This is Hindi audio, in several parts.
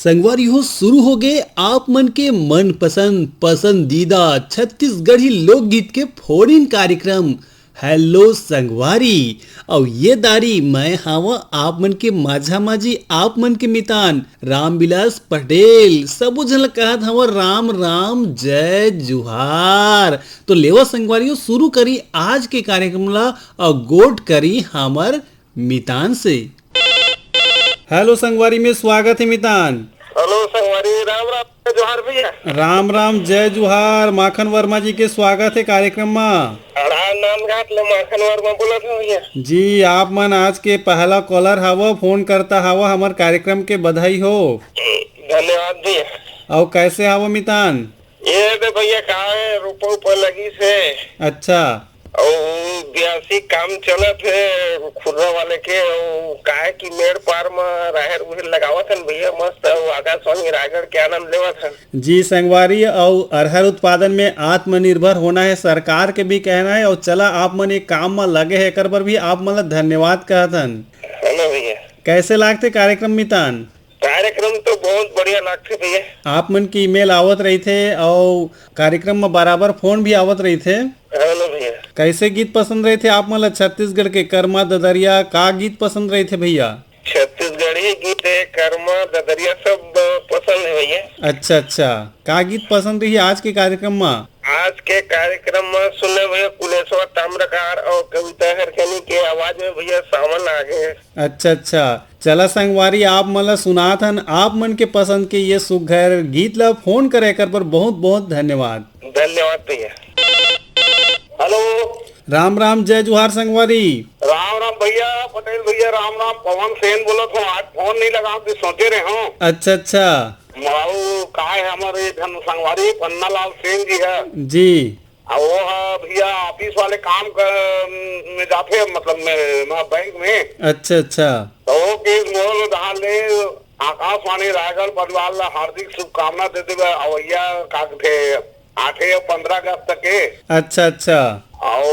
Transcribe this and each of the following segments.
संगवारी हो शुरू हो गए आप मन के मन पसंद पसंदीदा छत्तीसगढ़ी लोकगीत के फोन इन कार्यक्रम हेलो संगवारी। और ये दारी मैं हावा आप मन के माझा माझी आप मन के मितान रामविलास पटेल सबो झन कहत हवा राम राम जय जुहार। तो लेवा संगवारी शुरू करी आज के कार्यक्रम ला और गोट करी हमर मितान से। हेलो संगवारी में स्वागत है मितान। हेलो संगवारी, राम राम जय जुहार भैया। राम राम जय जुहार। माखन वर्मा जी के स्वागत है कार्यक्रम में। नाम घाट ले माखन वर्मा बोला था भैया जी। आप मन आज के पहला कॉलर हवा, फोन करता हवा, हमार कार्यक्रम के बधाई हो। धन्यवाद भैया। और कैसे हवा मितान? ये दे भैया कहा है रुपये ऊपर लगी से। अच्छा। और ब्यासी काम चलत है खुर्रा वाले के, काहे की मेड़ पार में राहर उहर लगावत हन भैया मस्त। आगा स्वामी रायगढ़ के आनंद लेवत हन जी संगवारी। और अरहर उत्पादन में आत्मनिर्भर होना है, सरकार के भी कहना है। और चला आप मन एक काम में लगे है, एकर पर भी आप मन ला धन्यवाद कहतन। है ना भैया। कैसे लागते कार्यक्रम मितान? कार्यक्रम तो बहुत बढ़िया लगते भैया। आप मन की ईमेल आवत रही थे और कार्यक्रम में बराबर फोन भी आवत रही थे। है ना भैया। कैसे गीत पसंद रहे थे आप मन ला? छत्तीसगढ़ के कर्मा ददरिया का गीत पसंद रहे थे भैया? छत्तीसगढ़ी गीत है, कर्मा ददरिया सब पसंद है भैया। अच्छा अच्छा। का गीत पसंद रही आज के कार्यक्रम में? आज के कार्यक्रम में सुनने भैया कुलेश्वर ताम्रकार और कविता हरखनी के आवाज में भैया सावन आ गए। अच्छा अच्छा। चला संगवारी आप मन ला सुनात हन आप मन के पसंद के ये सुघर गीत ला फोन करे कर पर बहुत बहुत धन्यवाद। धन्यवाद भैया। हेलो राम राम जय जुहार संगवारी। राम राम भैया पटेल भैया। राम राम पवन सेन बोलो तो आज फोन नहीं लगा तो सोचे रहे हो। अच्छा अच्छा। माऊ का है हमारे धन संगवारी पन्ना लाल सेन जी है जी। वो है भैया ऑफिस वाले काम में जाते मतलब मैं बैंक में। अच्छा अच्छा। तो के मोल उधार ले आकाशवाणी रायगढ़ परिवार ला हार्दिक शुभकामना देते हुए अवैया का थे 8 और 15 अगस्त तक के। अच्छा अच्छा। और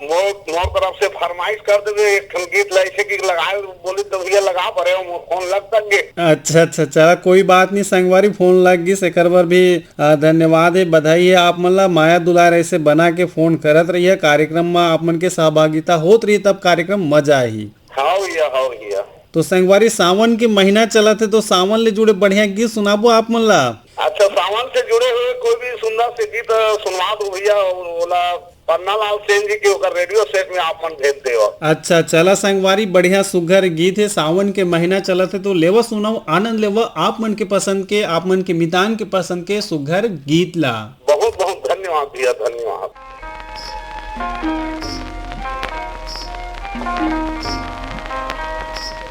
मोर तरफ से फरमाइश कर देवे एक गीत ऐसे की लगाए बोली तो भैया लगा पड़े फोन लग तक गे। अच्छा अच्छा। चला कोई बात नहीं संगवारी, फोन लग गई सेकर बर भी धन्यवाद है, बधाई है। आप मन ला माया दुलार ऐसे बना के फोन करत रही है, कार्यक्रम में आप मन के सहभागिता होत रही तब कार्यक्रम मजा आई। हाँ भैया। तो संगवारी सावन के महीना चलत है तो सावन ले जुड़े बढ़िया गीत सुनाबो आप मन ला। अच्छा सावन से जुड़े हुए कोई भी सुंदर से गीत सुनवा दो भैया। बोला पन्ना लाल सेन जी के ओकर रेडियो सेट में आप मन भेज दे। अच्छा चला संगवारी, बढ़िया सुघर गीत है, सावन के महीना चलत है तो लेवा सुनाओ, आनंद लेवा आप मन के पसंद के, आप मन के मितान के पसंद के सुघर गीत ला। बहुत बहुत धन्यवाद भैया, धन्यवाद।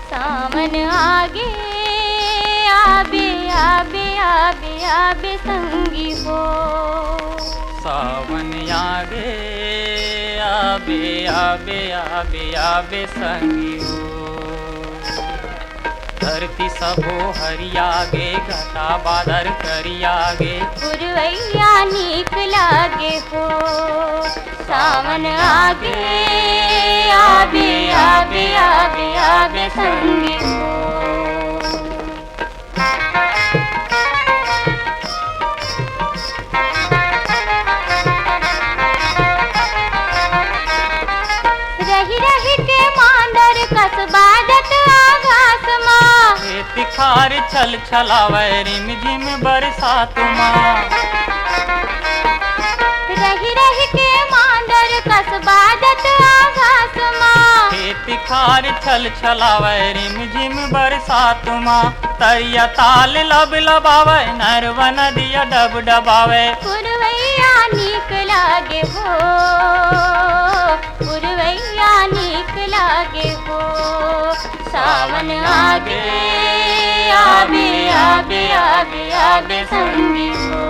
सावन आगे आबे आबे आबे आबे संगी हो। सावन आगे आबे आबे आबे आबे संगी हो। धरती सबो हरियागे घटा बादर करियागे। पुरवैया नीक लागे हो। सावन आगे आबे आबे आबे आबे संगी हो। रही रही के मांदर कसबादत आकाश माँ। तिखार छल छलावे रिम झिम बरसात माँ। रही रही के मांदर कसबादत आकाश माँ। तिखार छल छलावे रिम झिम बरसात माँ। तरिया ताल लब लबावे नरवा नदिया डब डबावे। पुरवैया नीक लागे हो। पुरवैया नीक लागे हो। सावन आगे आबे आबे आबे आबे संगी हो।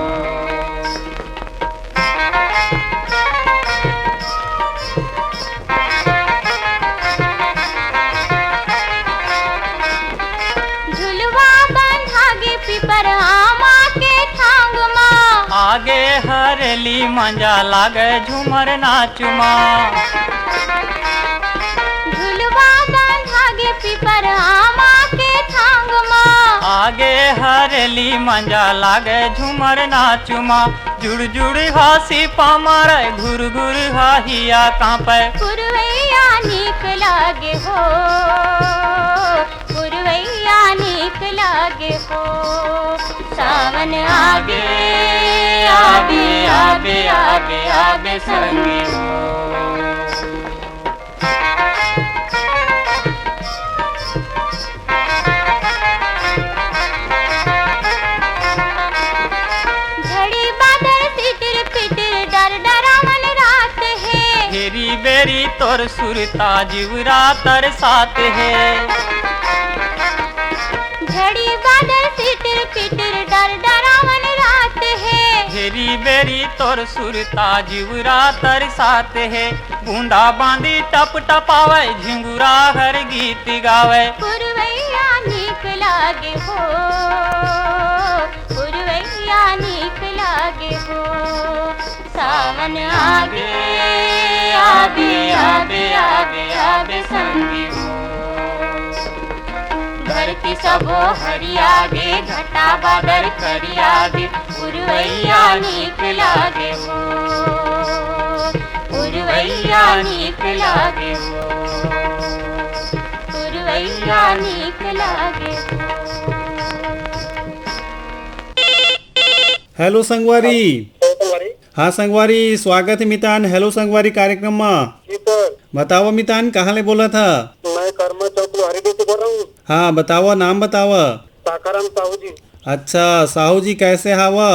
झुलवा बंधागे पिपर आमा के ठांग माँ। आगे हरेली मंजा लागे झूमर नाचुमा। झुलवा बंधागे पिपर आमा के ठांग माँ। आगे हरे गावेली मंजा लागे झूमर नाचुमा जुड़ जुड़ हासी पामारे घुर घुर हाहिया कांपे पुरवैया नीक लागे हो, पुरवैया नीक लागे हो। सावन आगे आगे आगे आगे आगे संगी हो। झड़ी बादल तितिर पितिर डर डरावन रात है। हेरी बेरी तोर सुरता जीवरा तर साथ है। झड़ी बादल तितिर पितिर डर डरावन रात है। हेरी बेरी तोर सुरता जीवरा तर साथ है। बूंदा बांदी टप टपावे झिंगुरा हर गीत गावे पुरवैया नीक लागे हो, पुरवैया नीक लागे हो। सावन आगे आगे आगे आगे आगे संगी हो। धरती सबो हरियागे घटा बादल करियागे पुरवैया नीक लागे हो, पुरवैया नीक लागे हो, पुरवैया नीक लागे हो। हेलो संगवारी। संगवारी हाँ संगवारी, स्वागत है मितान हेलो संगवारी कार्यक्रम में। जी सर, बताओ मितान, कहाँ ले बोला था? मैं कर्मा चौक हरिडे से बोल रहा हूँ। हाँ बताओ, नाम बताओ। साकाराम साहू जी। अच्छा साहू जी, कैसे हावा?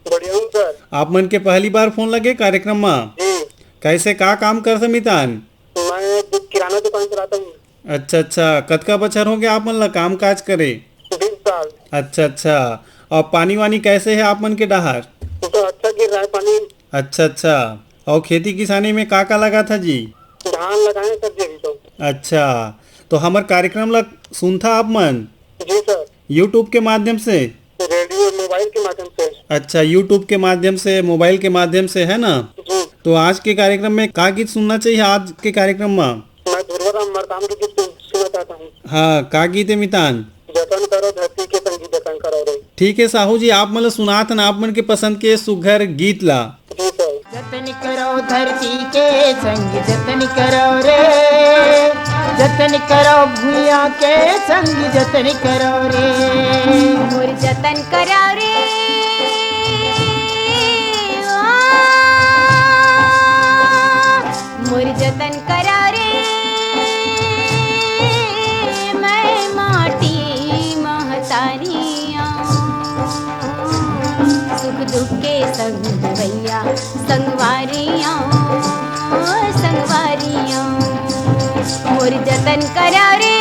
बढ़िया हूँ सर। आप मन के पहली बार फोन लगे कार्यक्रम में? जी, कैसे का काम कर से मितान? मैं किराना दुकान चलाता हूँ। अच्छा अच्छा, कतका बछर हो गया आप मन ला काम काज करे? 20 साल। अच्छा अच्छा, और पानी वानी कैसे है आप मन के डहार? तो अच्छा गिर रहा है पानी। अच्छा अच्छा, और खेती किसानी में का लगा था जी? धान लगाए सर जी। तो अच्छा, तो हमार कार्यक्रम ला सुनता आप मन? जी सर, यूट्यूब के माध्यम से? रेडियो मोबाइल के माध्यम से। अच्छा, यूट्यूब के माध्यम से, मोबाइल के माध्यम से, है ना? जी, तो आज के कार्यक्रम में का गीत सुनना चाहिए आज के कार्यक्रम में? मैं ध्रुवराम मरकाम के गीत सुनना चाहता हूँ। हाँ, का गीत है मितान? जतन करो धरती के संगी जतन करो रे। ठीक है साहू जी, आप मतलब सुनात ना आप मन के पसंद के सुघर गीत ला। जी सर। जतन करो धरती के संग जतन करो रे, जतन करो भूया के संग जतन करो रे। मोर जतन करा रे मोर जतन करा रे। मैं माटी महतारियाँ सुख दुख के संग भैया संगवारियाँ संगवारियाँ। मोर जतन करा रे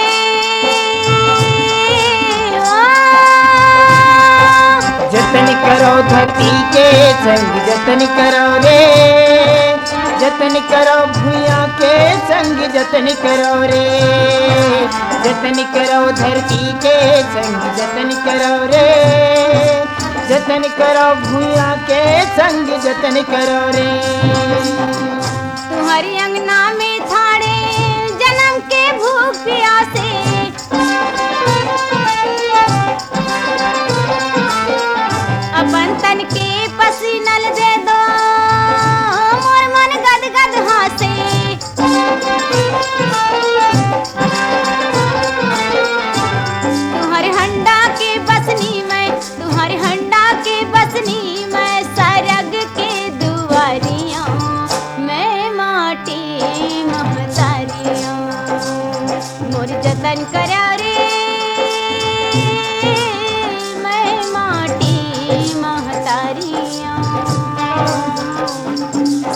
जतन करो धरती के संग जतन करो रे, जतन करो भूया के संग जतन करो रे। जतन करो धरती के संग जतन करो रे, जतन करो भूया के संग जतन करो रे। तुम्हारी अंगना में छाड़े जन्म के भूख प्यासे अपन तन के पसीनल दे दो मोर मन गद गद हासे। तुम्हारे हंडा के बसनी मैं, तुम्हारे हंडा के बसनी मैं सरग के दुआरियाँ मैं माटी महतारियाँ। मोर जतन करा रे मैं माटी महतारियाँ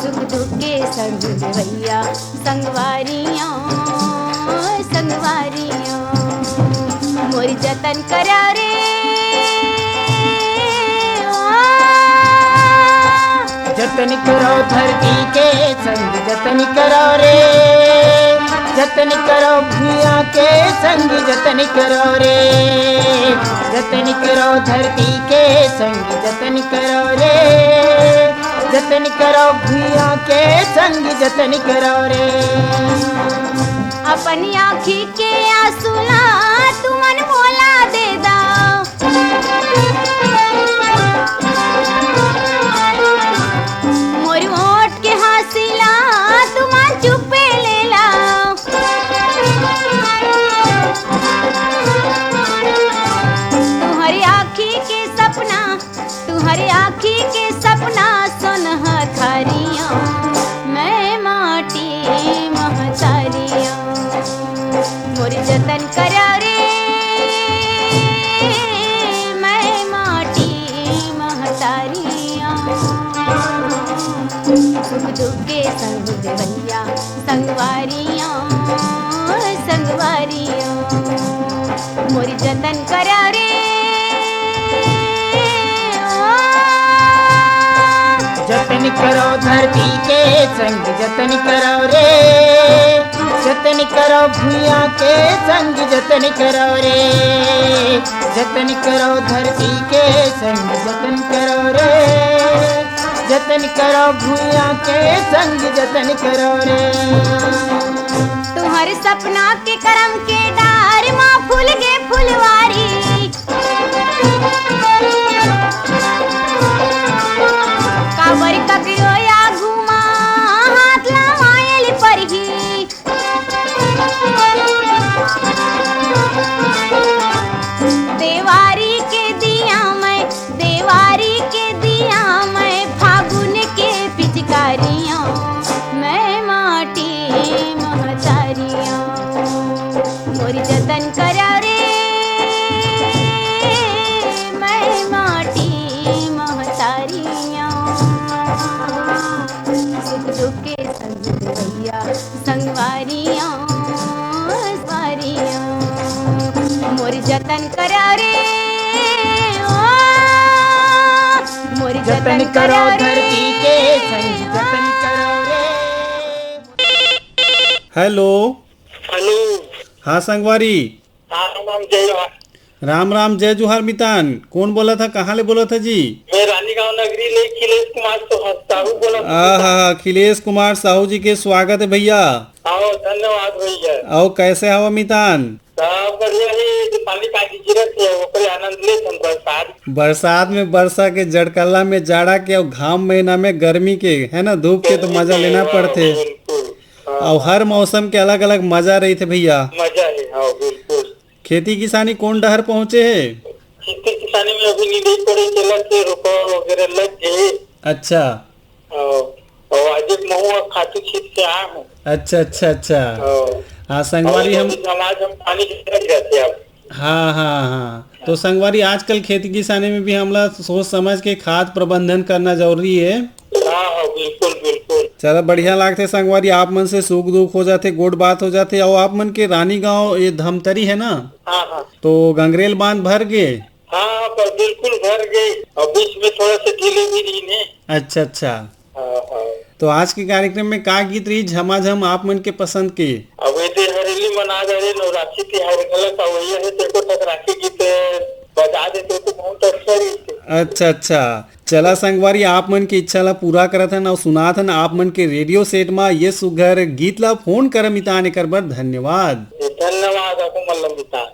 सुख दुख के संग भैया संगवारियाँ संगवारियाँ। मोर जतन करा रे जतन करो धरती के संग जतन करो रे, जतन करो भूया के संग जतन करो रे। जतन करो धरती के संग जतन करो रे, जतन करो भूया के संग जतन करो रे। अपनी आँखी के आंसू ला तुमन मोला दे दा दुख के संग देवैया संगवारियों संगवारियों मोरी जतन करा रे जतन करो धरती के संग जतन करो रे, जतन करो भूया के संग जतन करो रे, जतन करो धरती के संग जतन करो रे, जतन करो भूया के संग जतन करो रे। तुम्हारे सपना के करम के डार माँ फूल गे फुलवारी काबर ककरो या घुमा हाथ लमायल परही देवारी के दिया मैं फागुन के पिचकारियों मैं माटी महचारियों मोरी जतन करा रे मैं माटी महचारियों सुख दुख के संग देवैया संगवारियों संगवारियों मोरी जतन करा रे मोरी जतन करो धरती के संग जतन करो रे। Hello hello. हाँ संगवारी। हाँ राम जय जोहार। राम राम जय जोहार मितान। कौन बोला था, कहाँ ले बोला था जी? मैं रानीगांव नगरी ले खिलेश कुमार साहू बोला था। हाँ अखिलेश कुमार साहू जी के स्वागत है भैया। आओ धन्यवाद भैया। आओ कैसे हवा मितान? सब बढ़िया है। जो पानी का गिरत है ओकरे आनंद ले हम बरसात में वर्षा के जड़कल्ला में जाड़ा के और घाम महीना में गर्मी के है ना, धूप के तो मजा लेना पड़ते। और हर मौसम के अलग अलग मजा रही थे भैया। मजा है। हाँ बिल्कुल। खेती किसानी कौन डहर पहुँचे है? खेती किसानी में अभी नहीं पड़े चला के रोपा वगैरह लग गए। अच्छा। और आज महुआ खातू खेत से आया हूँ। अच्छा अच्छा अच्छा। हाँ संगवारी हम पानी रहते अब। हाँ हाँ हाँ तो संगवारी आजकल खेती किसानी में भी हमला सोच समझ के खाद प्रबंधन करना जरूरी है। हाँ बिल्कुल बिल्कुल। चलो बढ़िया लागते संगवारी, आप मन से सुख दुख हो जाते, गोड बात हो जाते। और आप मन के रानीगांव ये धमतरी है ना, हाँ तो गंगरेल बांध भर गए? हाँ पर बिल्कुल भर गए और बीच में थोड़ा सा ढीले भी रही ने। अच्छा अच्छा। हाँ। तो आज के कार्यक्रम में का गीत रही झमाझम आप मन के पसंद के? अब ये हरेली मना रहे नवरात्रि तिहार गलत वही है तेको तक राखी गीत बजा देते तो बहुत अच्छा रही। अच्छा अच्छा। चला संगवारी आप मन की इच्छा ला पूरा करत हन और सुनात हन आप मन के रेडियो सेट में ये सुघर गीत ला फोन कर मितान कर बर धन्यवाद। धन्यवाद आपको मल्लम मितान।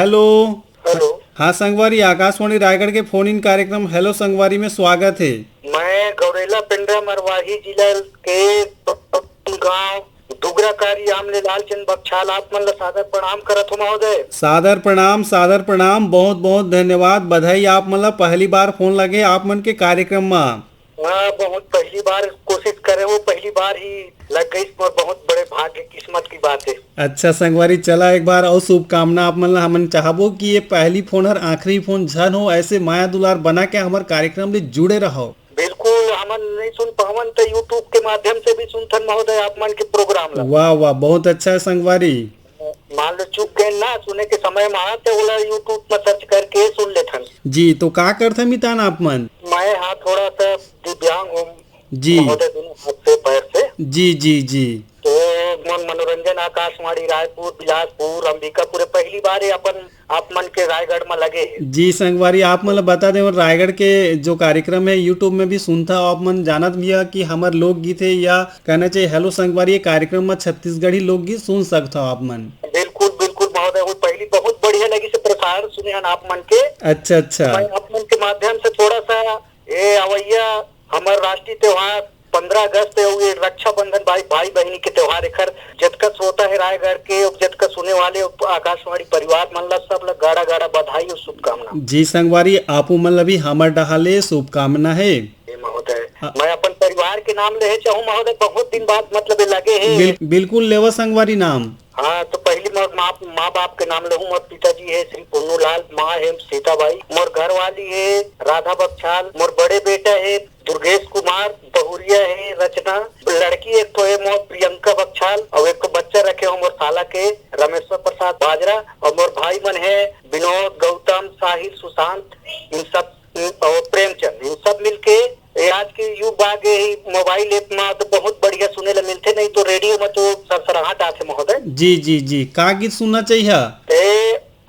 हेलो। हेलो, हाँ संगवारी, आकाशवाणी रायगढ़ के फोन इन कार्यक्रम हेलो संगवारी में स्वागत है। मैं गौरेला पिंडरा मरवाही जिला के गांव दुगराकारी आमले लालचंद बख्शाल आप मन ला सादर प्रणाम करत हो महोदय। सादर प्रणाम, सादर प्रणाम, बहुत बहुत धन्यवाद, बधाई। आप मतलब पहली बार फोन लगे आप मन के कार्यक्रम में। हाँ, बहुत पहली बार कोशिश करे, वो पहली बार ही लग गई और बहुत बड़े भाग्य किस्मत की बात है। अच्छा संगवारी, चला एक बार और शुभकामना आप मन ला। हमन चाहबो कि ये पहली फोन हर आखिरी फोन झन हो, ऐसे माया दुलार बना के हमारे कार्यक्रम में जुड़े रहो। बिल्कुल, हमन नहीं सुन पावन तो यूट्यूब के माध्यम से भी सुनथन महोदय आप मन के प्रोग्राम ला। वाह वाह, बहुत अच्छा है संगवारी। मान लो चुप गए ना सुने के समय में आते ओला यूट्यूब में सर्च करके सुन लेथन। जी, तो का करथे मितान आप मन? मैं हाँ थोड़ा सा दिव्यांग हूँ जी महोदय, दोनों हाथ से पैर से। जी जी जी। तो मनोरंजन आकाशवाणी रायपुर, बिलासपुर, अंबिकापुर पहली बार अपन आप मन के रायगढ़ में लगे है। जी संगवारी, आप मतलब बता दें और रायगढ़ के जो कार्यक्रम है यूट्यूब में भी सुनता आप मन जानत भी है कि हमार लोकगीत है, या कहना चाहिए हेलो संगवारी ये कार्यक्रम में छत्तीसगढ़ी लोकगीत सुन सकता हो आप मन। बिल्कुल बिल्कुल महोदय, वो पहली बहुत बढ़िया लगी से प्रसारण सुने हन आप मन के। अच्छा अच्छा। मैं आप मन के माध्यम से थोड़ा सा ये अवैया हमार राष्ट्रीय त्योहार 15 अगस्त है, ये रक्षाबंधन भाई बहनी के त्योहार एकर जतका श्रोता है रायगढ़ के और जतका सुने वाले आकाशवाणी परिवार मन ला सब ला गाड़ा गाड़ा बधाई और शुभकामना। जी संगवारी, आपू मन भी हमर डहाले शुभकामना है। महोदय मैं अपन परिवार के नाम ले चाहूँ महोदय, बहुत दिन बाद मतलब ये लगे है। बिल्कुल लेवा संगवारी नाम। हाँ, तो पहली माँ बाप के नाम लहूँ। मोर पिताजी है श्री पुन्नूलाल, माँ है सीताबाई, मोर घर वाली है राधा बख्शाल, मोर बड़े बेटा है दुर्गेश कुमार, बहुरिया है रचना, लड़की एक तो है मोर प्रियंका बख्शाल और एक तो बच्चा रखे हो मोर साला के रमेश्वर प्रसाद बाजरा, और मोर भाई मन है विनोद, गौतम, साहिल, सुशांत, इन सब और प्रेमचंद, इन सब मिलके आज के युग आ गए मोबाइल ऐप में तो बहुत बढ़िया सुने ला मिलते, नहीं तो रेडियो में तो सरसराहट आते महोदय। जी जी जी, का गीत सुनना चाहिए?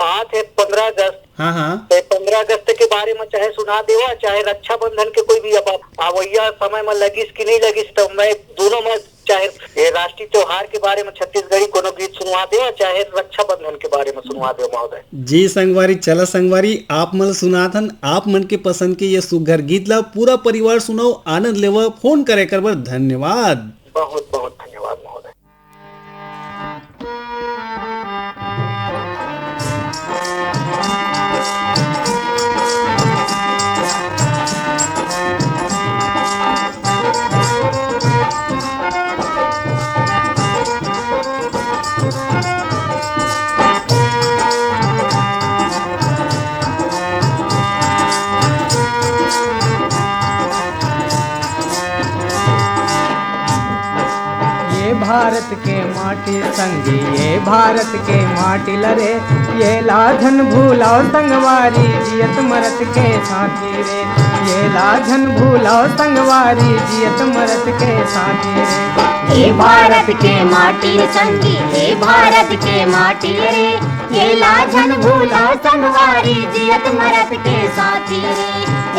आज है 15 अगस्त। हाँ हाँ। 15 अगस्त के बारे में चाहे सुना देवा, चाहे रक्षाबंधन के कोई भी अब आवैया समय में लगिस कि नहीं लगिस, तो मैं दोनों में चाहे राष्ट्रीय त्योहार के बारे में छत्तीसगढ़ी कोनो गीत सुनवा दे, चाहे रक्षाबंधन के बारे में सुनवा दे महोदय। जी संगवारी, चला संगवारी, आप मन सुनाथन आप मन के पसंद के ये सुघर गीत ला पूरा परिवार सुनाओ, आनंद लेवा। फोन करे कर बर धन्यवाद। बहुत बहुत धन्यवाद महोदय। भारत के माटी संगी ये भारत के माटी लरे, ये लाझन भूलाओ संगवारी जियत मरत के साथी रे, ये लाझन भूलाओ संगवारी जियत मरत के साथी रे। ये भारत के माटी संगी ये भारत के माटी रे, ये लाझन भूलो संगवारी जियत मरत के साथी रे,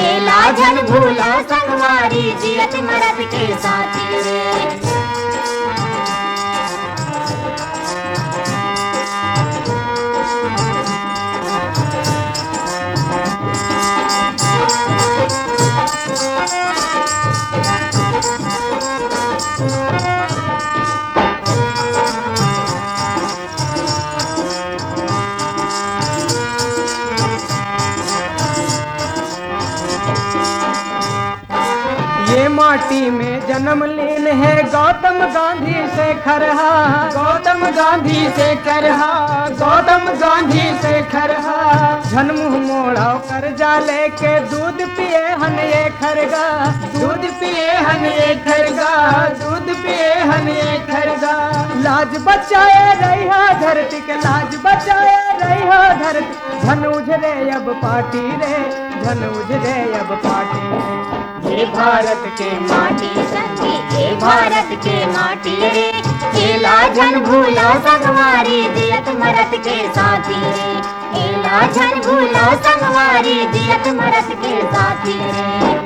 ये लाझन भूलो संगवारी जियत मरत के साथी रे। माटी में जन्म लीन है गौतम गांधी से खरहा, गौतम गांधी से खरहा, गौतम गांधी से खरहा। झन मुँह मोड़ा कर जा लेके दूध पिए हन ये खरगा, दूध पिए हन ये खरगा, दूध पिए हन ये खरगा। लाज बचाए रहा धरती के, लाज बचाए रहा धरती। झन उजरे अब पार्टी रे, झन उजरे अब पार्टी रे। ये भारत के माटी संगी ये भारत के माटी रे, ये लाझन भूलो संगवारी जियत मरत के साथी रे, ये लाझन भूलो संगवारी जियत मरत के साथी रे।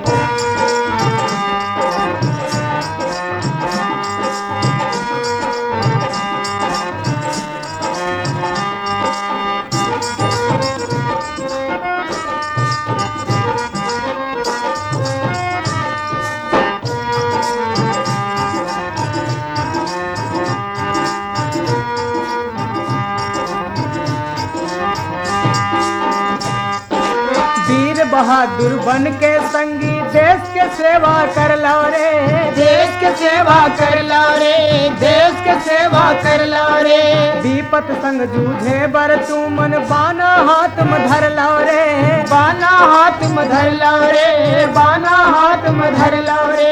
बहादुर बन के संगी देश के सेवा कर लो रे, देश के सेवा कर लो रे, देश के सेवा कर लो रे। विपत संग जूझे बर तू मन बाना हाथ में धर लो रे, बाना हाथ में धर लो रे, बाना हाथ में धर लो रे।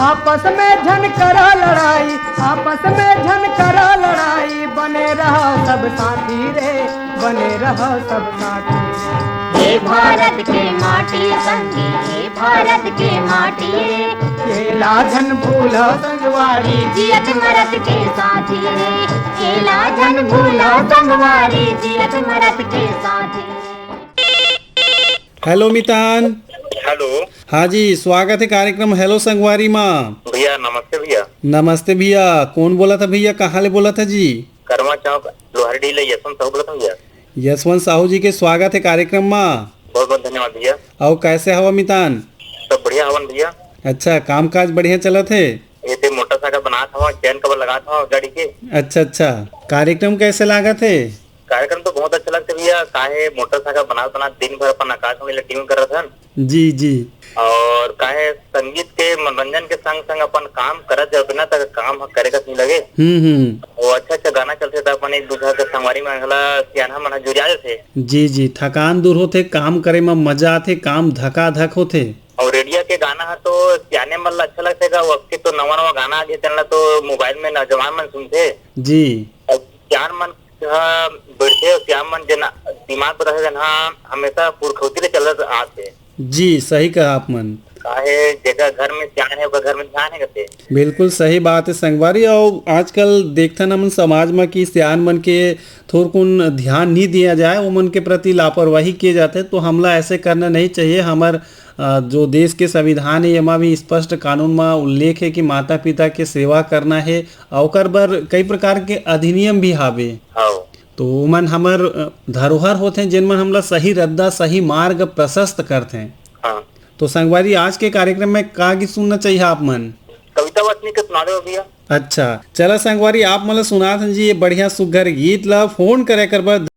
आपस में झन करो लड़ाई, आपस में झन करो लड़ाई, बने रहो सब साथी रे, बने रहो सब साथी रे। हे भारत के माटी संगी, हे भारत के माटी रे, केला झन भूलो संगवारी, जियत मरत के साथी रे, केला झन भूलो संगवारी, जियत मरत के साथी रे। हेलो मितान। हेलो। हाँ जी, स्वागत है कार्यक्रम हेलो संगवारी माँ। भैया नमस्ते भैया। नमस्ते भैया, कौन बोला था भैया, कहाँ ले बोला था जी? करवा चौक लोहारडी ले यशवंत साहू बोला था भैया। यशवंत साहू जी के स्वागत है कार्यक्रम में। बहुत बहुत धन्यवाद भैया। और कैसे हवा मितान? सब बढ़िया हवन भैया। अच्छा, काम काज बढ़िया चला थे? ये थे मोटरसाइकिल बना था, चैन कवर लगा था गाड़ी के। अच्छा अच्छा, कार्यक्रम कैसे लगा थे? कार्यक्रम तो बहुत अच्छा लगता भैया। काहे मोटरसाइकिल बना दिन भर अपन आकाश में टीम कर रहा था जी जी। और काहे संगीत के मनोरंजन के संग संग अपन काम करत जब ना तक काम करे का नहीं लगे। वो अच्छा अच्छा गाना चलते था, अपन एक दूसरे के संगवारी में हला सियाना मना जुड़िया थे। जी जी, थकान दूर होते, काम करे में मजा आते, काम धका धक होते। और रेडियो के गाना है तो सियाने मन ला अच्छा लगतेगा। वक्त तो नवा नवा गाना आ गया चलना तो मोबाइल में नौजवान मन सुनते जी। और सियान मन बढ़ते और सियान मन जना दिमाग पर रहे जना हमेशा पुरखौती ले चलत आते। जी सही कहा आप मन। काहे जगह घर में सियान है घर में ध्यान है करते। बिल्कुल सही बात है संगवारी। और आजकल देखता ना मन समाज में कि सियान मन के थोड़कुन ध्यान नहीं दिया जाए, वो मन के प्रति लापरवाही किए जाते, तो हमला ऐसे करना नहीं चाहिए। हमार जो देश के संविधान है एमा भी स्पष्ट कानून में उल्लेख है कि माता पिता के सेवा करना है। और बर कई प्रकार के अधिनियम भी हावे, तो मन हमर धरोहर होते जिन मन हमला सही रद्दा सही मार्ग प्रशस्त करते हैं। तो संगवारी आज के कार्यक्रम में का गीत सुनना चाहिए आप मन? कविता वाचनी के सुना दो भैया। अच्छा चला संगवारी, आप मतलब सुना जी ये बढ़िया सुघर गीत ला फोन करे कर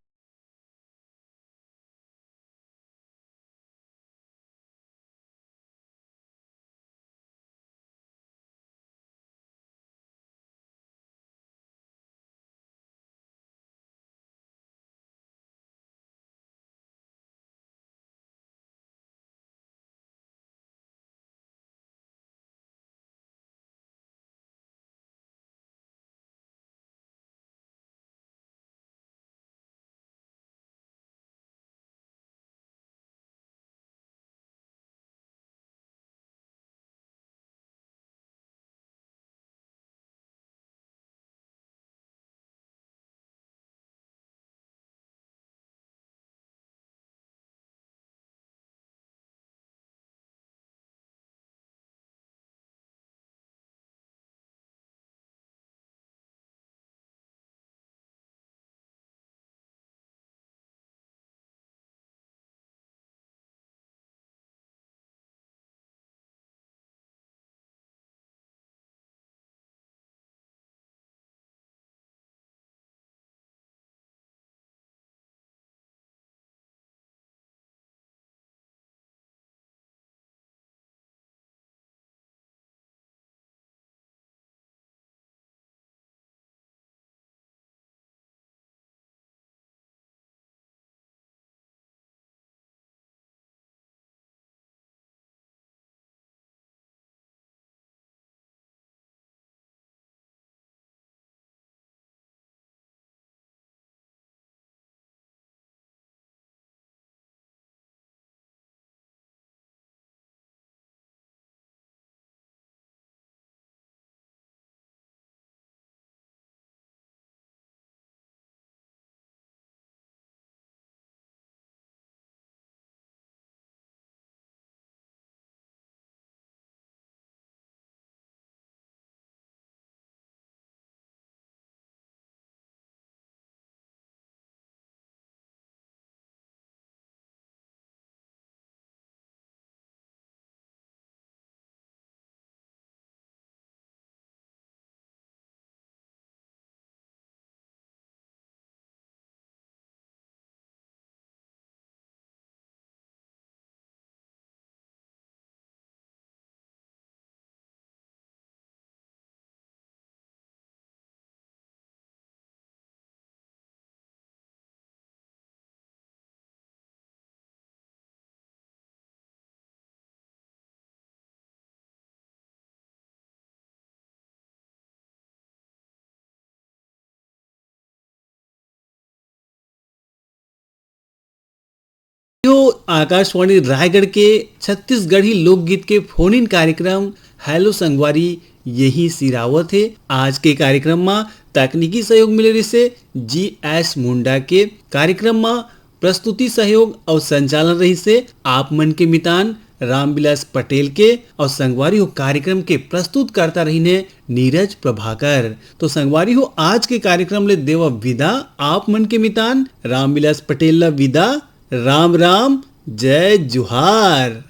आकाशवाणी रायगढ़ के छत्तीसगढ़ी लोकगीत के फोन इन कार्यक्रम हेलो संगवारी यही सिरावत है। आज के कार्यक्रम में तकनीकी सहयोग मिले रही से GS मुंडा के कार्यक्रम में प्रस्तुति सहयोग और संचालन रही से आप मन के मितान रामविलास पटेल के और संगवारी हो कार्यक्रम के प्रस्तुत करता रही ने नीरज प्रभाकर। तो संगवारी हो आज के कार्यक्रम ले देवा विदा आप मन के मितान रामविलास पटेल ला विदा। राम राम, जय जुहार।